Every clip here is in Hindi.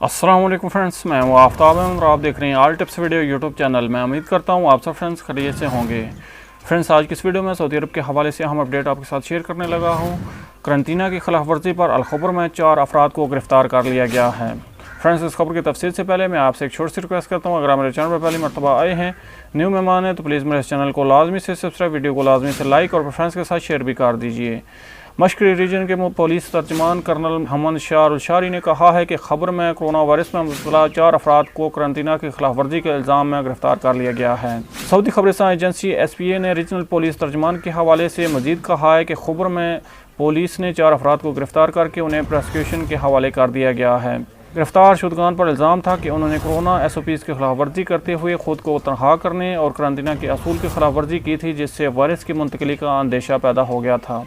अस्सलाम वालेकुम फ्रेंड्स, मैं हूँ आफ्ताब और आप देख रहे हैं all tips video YouTube channel. मैं उम्मीद करता हूँ आप सब फ्रेंड्स खैरियत से होंगे। फ्रेंड्स, आज की इस वीडियो में सऊदी अरब के हवाले से अहम अपडेट आपके साथ शेयर करने लगा हूँ। करंतना की खिलाफ वर्जी पर अल-खबर में 4 अफराद को गिरफ्तार कर लिया गया है। फ्रेंड्स, इस खबर की तफसील से पहले मैं आपसे एक छोटी सी रिक्वेस्ट करता हूँ, अगर आप मेरे चैनल पर पहली मरतबा आए हैं, न्यू मेहमान हैं, तो प्लीज़ मेरे इस चैनल को लाजमी से सब्सक्राइब, वीडियो को लाजमी से लाइक और फ्रेंड्स के साथ शेयर भी कर दीजिए। मशरक़ी रीजन के पुलिस तर्जमान कर्नल मोहम्मद शार ने कहा है कि खबर में कोरोना वायरस में मुब्तला 4 अफराद को करंतना की खिलाफ वर्जी के इल्ज़ाम में गिरफ्तार कर लिया गया है। सऊदी खबरसां एजेंसी SPA ने रीजनल पुलिस तर्जमान के हवाले से मजीद कहा है कि खबर में पुलिस ने 4 अफराद को गिरफ्तार करके उन्हें प्रोसिक्यूशन के हवाले कर दिया गया है। गिरफ्तार शुदगान पर इल्ज़ाम था कि उन्होंने कोरोना SOPs की खिलाफ वर्जी करते हुए खुद को तनख्वाह करने और करंतना के असूल की खिलाफ वर्जी की थी, जिससे वायरस की मुंतकिली का अंदेशा पैदा हो गया था।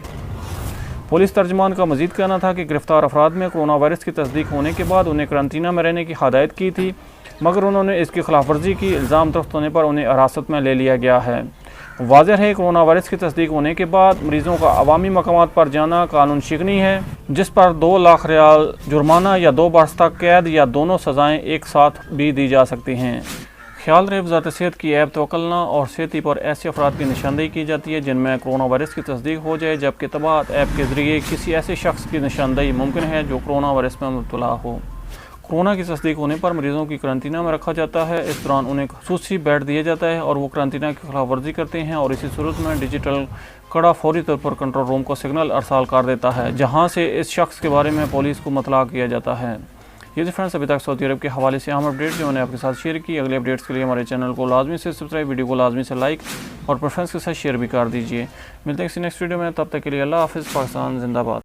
पुलिस तर्जमान का मजीद कहना था कि गिरफ्तार अफराद में कोरोना वायरस की तस्दीक होने के बाद उन्हें करंतना में रहने की हदायत की थी, मगर उन्होंने इसकी खिलाफ वर्जी की। इल्ज़ाम दरख्त होने पर उन्हें हिरासत में ले लिया गया है। वाज़ेह है, कोरोना वायरस की तस्दीक होने के बाद मरीज़ों का अवामी मकामात पर जाना कानून शिकनी है, जिस पर 2 लाख रियाल जुर्माना या 2 बरस तक कैद या दोनों सज़ाएँ एक साथ भी दी जा सकती हैं। ख्याल रहे, वज़ारत सेहत की ऐप तवक्लना और सेहती पर ऐसे अफराद की निशानदेही की जाती है जिनमें कोरोना वायरस की तस्दीक हो जाए, जबकि तबात ऐप के ज़रिए किसी ऐसे शख्स की निशानदेही मुमकिन है जो कोरोना वायरस में मुब्तला हो। कोरोना की तस्दीक होने पर मरीज़ों की करंतना में रखा जाता है। इस दौरान उन्हें खसूसी बेड दिया जाता है और वो करंतना की खिलाफ वर्जी करते हैं, और इसी सूरत में डिजिटल कड़ा फौरी तौर पर कंट्रोल रूम को सिग्नल अरसाल कर देता है, जहाँ से इस शख्स के बारे में पुलिस को मुतला किया जाता है। ये जी फ्रेंड्स, अभी तक सऊदी अरब के हवाले से अहम अपडेट जो मैंने आपके साथ शेयर की। अगले अपडेट्स के लिए हमारे चैनल को लाजमी से सब्सक्राइब, वीडियो को लाजमी से लाइक और फ्रेंड्स के साथ शेयर भी कर दीजिए। मिलते हैं किसी नेक्स्ट वीडियो में, तब तक के लिए अल्लाह हाफ़िज़। पाकिस्तान जिंदाबाद।